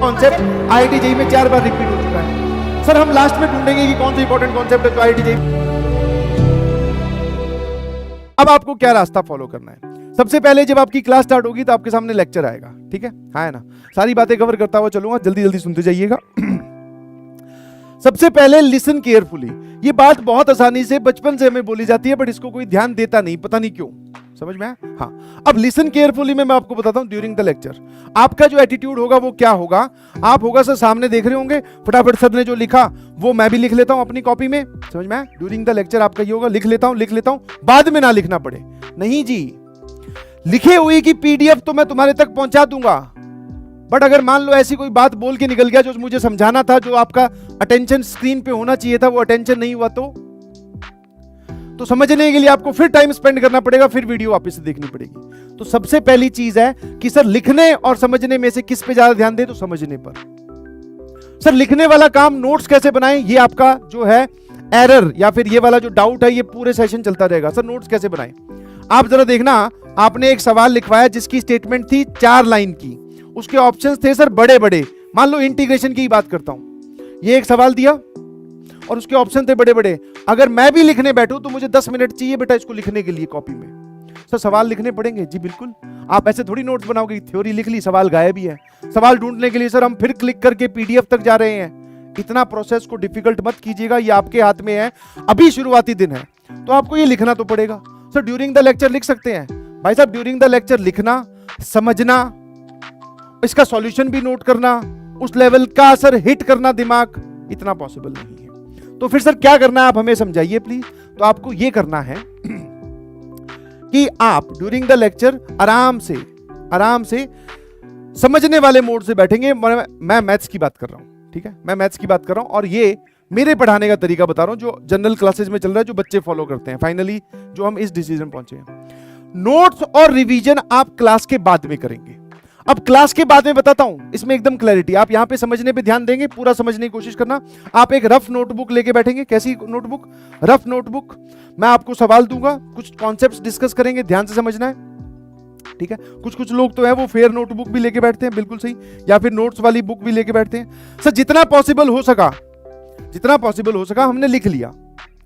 Concept IIT JEE में 4 बार repeat हो चुका है। सर हम लास्ट में ढूंढेंगे कि कौन सा इंपॉर्टेंट कॉन्सेप्ट है जो आईआईटी जेईई। अब आपको क्या रास्ता फॉलो करना है? सबसे पहले जब आपकी क्लास स्टार्ट होगी तो आपके सामने लेक्चर आएगा, ठीक है? हाँ है ना? सारी बातें कवर करता हुआ चलूंगा, जल्दी जल्दी सुनते जाइएगा। सबसे पहले लिसन केयरफुली। ये बात बहुत आसानी से बचपन से हमें बोली जाती है, बट इसको कोई ध्यान देता नहीं, पता नहीं क्यों। समझ में आया? हाँ। अब लिसन केयरफुली में मैं आपको बताता हूं ड्यूरिंग द लेक्चर आपका जो एटीट्यूड होगा वो क्या होगा। आप होगा सर सामने देख रहे होंगे, फटाफट सर ने जो लिखा वो मैं भी लिख लेता हूं अपनी कॉपी में। समझ में आया? ड्यूरिंग द लेक्चर आपका ये होगा, लिख लेता हूं, बाद में ना लिखना पड़े। नहीं जी, लिखे हुई की पीडीएफ तो मैं तुम्हारे तक पहुंचा दूंगा, बट अगर मान लो ऐसी कोई बात बोल के निकल गया जो मुझे समझाना था, जो आपका अटेंशन स्क्रीन पे होना चाहिए था, वो अटेंशन नहीं हुआ तो समझने के लिए आपको फिर टाइम स्पेंड करना पड़ेगा, फिर वीडियो वापस से देखनी पड़ेगी। तो सबसे पहली चीज है कि सर लिखने और समझने में से किस पे ज्यादा ध्यान दे? तो समझने पर। सर लिखने वाला काम नोट्स कैसे बनाएं, ये आपका जो है एरर या फिर ये वाला जो डाउट है, ये पूरे सेशन चलता रहेगा। सर नोट्स कैसे बनाएं? आप जरा देखना, आपने एक सवाल लिखवाया जिसकी स्टेटमेंट थी 4 लाइन की, उसके ऑप्शंस थे सर बड़े बड़े। मान लो इंटीग्रेशन की बात करता हूं, ये एक सवाल दिया और उसके ऑप्शन थे बड़े बड़े। अगर मैं भी लिखने बैठूं तो मुझे 10 मिनट चाहिए बेटा इसको लिखने के लिए कॉपी में। सर सवाल लिखने पड़ेंगे? जी बिल्कुल। आप ऐसे थोड़ी नोट्स बनाओगे, थ्योरी लिख ली, सवाल गायब ही है। सवाल ढूंढने के लिए सर हम फिर क्लिक करके पीडीएफ तक जा रहे हैं। इतना प्रोसेस को डिफिकल्ट मत कीजिएगा, ये आपके हाथ में है, अभी शुरुआती दिन है, तो आपको ये लिखना तो पड़ेगा। सर ड्यूरिंग द लेक्चर लिख सकते हैं? भाई साहब ड्यूरिंग द लेक्चर लिखना, समझना, इसका सॉल्यूशन भी नोट करना, उस लेवल का सर हिट करना दिमाग, इतना पॉसिबल नहीं है। तो फिर सर क्या करना है आप हमें समझाइए प्लीज। तो आपको ये करना है कि आप ड्यूरिंग द लेक्चर आराम से समझने वाले मोड से बैठेंगे। मैं मैथ्स की बात कर रहा हूं, ठीक है? मैं मैथ्स की बात कर रहा हूं और ये मेरे पढ़ाने का तरीका बता रहा हूं जो जनरल क्लासेस में चल रहा है, जो बच्चे फॉलो करते हैं। फाइनली जो हम इस डिसीजन पहुंचे हैं, नोट्स और रिवीजन आप क्लास के बाद में करेंगे। अब क्लास के बाद में बताता हूं, इसमें एकदम क्लैरिटी। आप यहां पे समझने पे ध्यान देंगे, पूरा समझने की कोशिश करना। आप एक रफ नोटबुक लेके बैठेंगे। कैसी नोटबुक? Rough notebook. मैं आपको सवाल दूंगा, कुछ कॉन्सेप्ट्स डिस्कस करेंगे, ध्यान से समझना है, ठीक है? कुछ लोग तो है वो फेयर नोटबुक भी लेके बैठते हैं, बिल्कुल सही, या फिर नोट्स वाली बुक भी लेके बैठते हैं। सर जितना पॉसिबल हो सका हमने लिख लिया,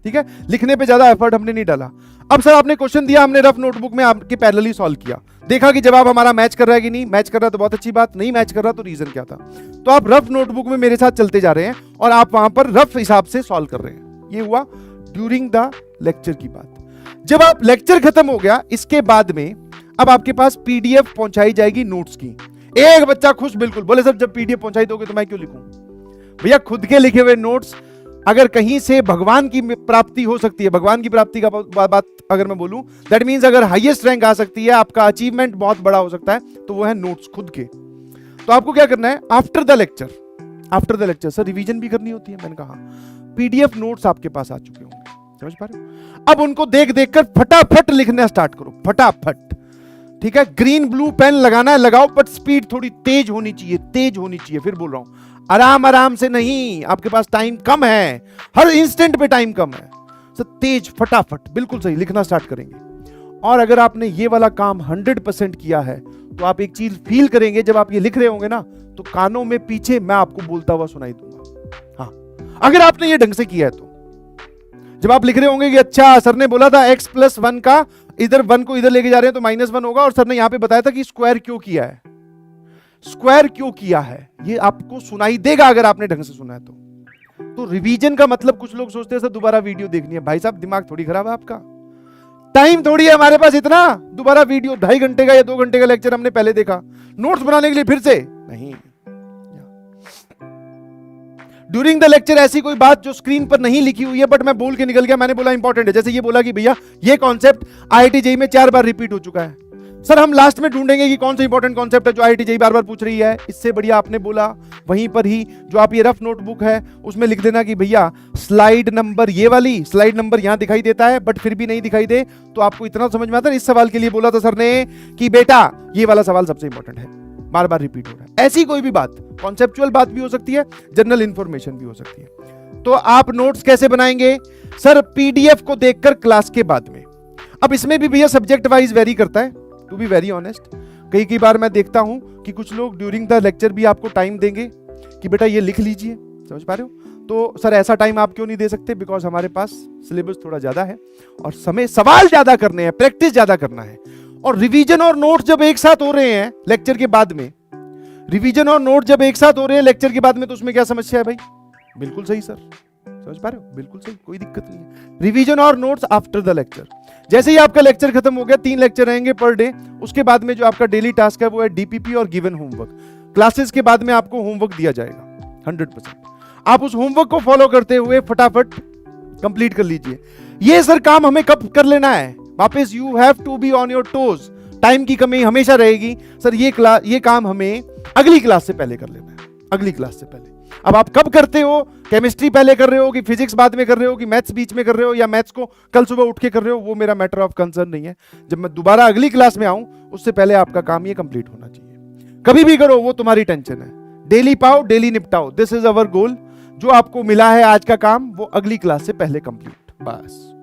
ठीक है? लिखने पे ज्यादा एफर्ट हमने नहीं डाला। अब सर आपने क्वेश्चन दिया, हमने रफ नोटबुक में आपके पैरेलली सॉल्व किया, देखा कि जवाब हमारा मैच कर रहा है कि नहीं। मैच कर रहा है तो बहुत अच्छी बात, नहीं मैच कर रहा तो रीजन क्या था। तो आप रफ नोटबुक में मेरे साथ चलते जा रहे हैं और आप वहां पर रफ हिसाब से सॉल्व कर रहे हैं। ये हुआ ड्यूरिंग द लेक्चर की बात। जब आप लेक्चर खत्म हो गया, इसके बाद में अब आपके पास पीडीएफ पहुंचाई जाएगी नोट्स की। एक बच्चा खुश, बिल्कुल बोले सर जब पीडीएफ पहुंचाई दोगे तो मैं क्यों लिखूं? भैया खुद के लिखे हुए नोट्स, अगर कहीं से भगवान की प्राप्ति हो सकती है, भगवान की प्राप्ति का बात अगर मैं बोलूं, दैट मींस अगर हाईएस्ट रैंक आ सकती है, आपका अचीवमेंट बहुत बड़ा हो सकता है, तो वो है नोट्स खुद के। तो आपको क्या करना है? After the lecture sir revision भी करनी होती है। मैंने कहा पीडीएफ नोट्स आपके पास आ चुके होंगे, समझ पा रहे हो? अब उनको देख कर फटाफट लिखना स्टार्ट करो, फटाफट, ठीक है? ग्रीन ब्लू पेन लगाना है, लगाओ, बट स्पीड थोड़ी तेज होनी चाहिए। फिर बोल रहा हूं, आराम से नहीं, आपके पास टाइम कम है, हर इंस्टेंट पे टाइम कम है। सर तेज, फटाफट, बिल्कुल सही लिखना स्टार्ट करेंगे। और अगर आपने ये वाला काम 100% किया है तो आप एक चीज फील करेंगे, जब आप ये लिख रहे होंगे ना, तो कानों में पीछे मैं आपको बोलता हुआ सुनाई दूंगा। हाँ, अगर आपने ये ढंग से किया है तो जब आप लिख रहे होंगे कि अच्छा सर ने बोला था x+1 का, इधर 1 को इधर लेके जा रहे हैं तो -1 होगा, और सर ने यहां पे बताया था कि स्क्वायर क्यों किया है, ये आपको सुनाई देगा अगर आपने ढंग से सुना है तो रिवीजन का मतलब कुछ लोग सोचते हैं सर दोबारा वीडियो देखनी है। भाई साहब दिमाग थोड़ी खराब है आपका, टाइम थोड़ी है हमारे पास इतना, दोबारा वीडियो 2.5 घंटे का या 2 घंटे का लेक्चर हमने पहले देखा, नोट्स बनाने के लिए फिर से नहीं। ड्यूरिंग द लेक्चर ऐसी कोई बात जो स्क्रीन पर नहीं लिखी हुई है बट मैं बोल के निकल गया, मैंने बोला इंपॉर्टेंट है, जैसे ये बोला कि भैया ये कॉन्सेप्ट आईआईटी जेईई में 4 बार रिपीट हो चुका है। सर हम लास्ट में ढूंढेंगे कि कौन सा इंपॉर्टेंट कॉन्सेप्ट है जो आईआईटी जेईई बार-बार पूछ रही है। इससे बढ़िया आपने बोला वहीं पर ही जो आप ये रफ नोटबुक है उसमें लिख देना कि भैया स्लाइड नंबर, ये वाली स्लाइड नंबर यहां दिखाई देता है बट फिर भी नहीं दिखाई दे, तो आपको इतना समझ में आता है। इस सवाल के लिए बोला था सर ने कि बेटा ये वाला सवाल सबसे इंपॉर्टेंट है, बार-बार रिपीट हो रहा है। ऐसी कोई भी बात, कॉन्सेप्चुअल बात भी हो सकती है, जनरल इंफॉर्मेशन भी हो सकती है। तो आप नोट्स कैसे बनाएंगे? सर पीडीएफ को देखकर क्लास के बाद में। अब इसमें भी भैया सब्जेक्ट वाइज वेरी करता है, टू बी वेरी ऑनेस्ट। कई कई बार मैं देखता हूं कि कुछ लोग ड्यूरिंग द लेक्चर भी आपको टाइम देंगे कि बेटा ये लिख लीजिए, समझ पा रहे हो? तो सर ऐसा टाइम आप क्यों नहीं दे सकते? बिकॉज हमारे पास सिलेबस थोड़ा ज्यादा है और समय सवाल ज्यादा करने हैं, प्रैक्टिस ज्यादा करना है। और रिवीजन और नोट्स जब एक साथ हो रहे हैं लेक्चर के बाद में, रिवीजन और नोट जब एक साथ हो रहे हैं लेक्चर के बाद में, तो उसमें क्या समस्या है भाई? बिल्कुल सही सर, समझ पा रहे हो? बिल्कुल सही, कोई दिक्कत नहीं है। रिवीजन और नोट्स आफ्टर द लेक्चर। जैसे ही आपका लेक्चर खत्म हो गया, 3 लेक्चर रहेंगे पर डे, उसके बाद में जो आपका डेली टास्क है वो है डीपीपी और गिवन होमवर्क। क्लासेस के बाद में आपको होमवर्क दिया जाएगा 100%। आप उस होमवर्क को फॉलो करते हुए फटाफट कंप्लीट कर लीजिए। ये सर काम हमें कब कर लेना है? वापस you have to be on your toes. Time की कमी हमेशा रहेगी सर, ये काम हमें अगली क्लास से पहले कर लेना है, अगली क्लास से पहले। अब आप कब करते हो? केमिस्ट्री पहले कर रहे हो कि फिजिक्स बाद में कर रहे हो कि मैथ्स बीच में कर रहे हो या मैथ्स को कल सुबह उठ के कर रहे हो, वो मेरा मैटर ऑफ कंसर्न नहीं है। जब मैं दोबारा अगली क्लास में आऊं उससे पहले आपका काम ये कंप्लीट होना चाहिए। कभी भी करो, वो तुम्हारी टेंशन है। डेली पाओ, डेली निपटाओ, दिस इज अवर गोल। जो आपको मिला है आज का काम वो अगली क्लास से पहले कंप्लीट, बस।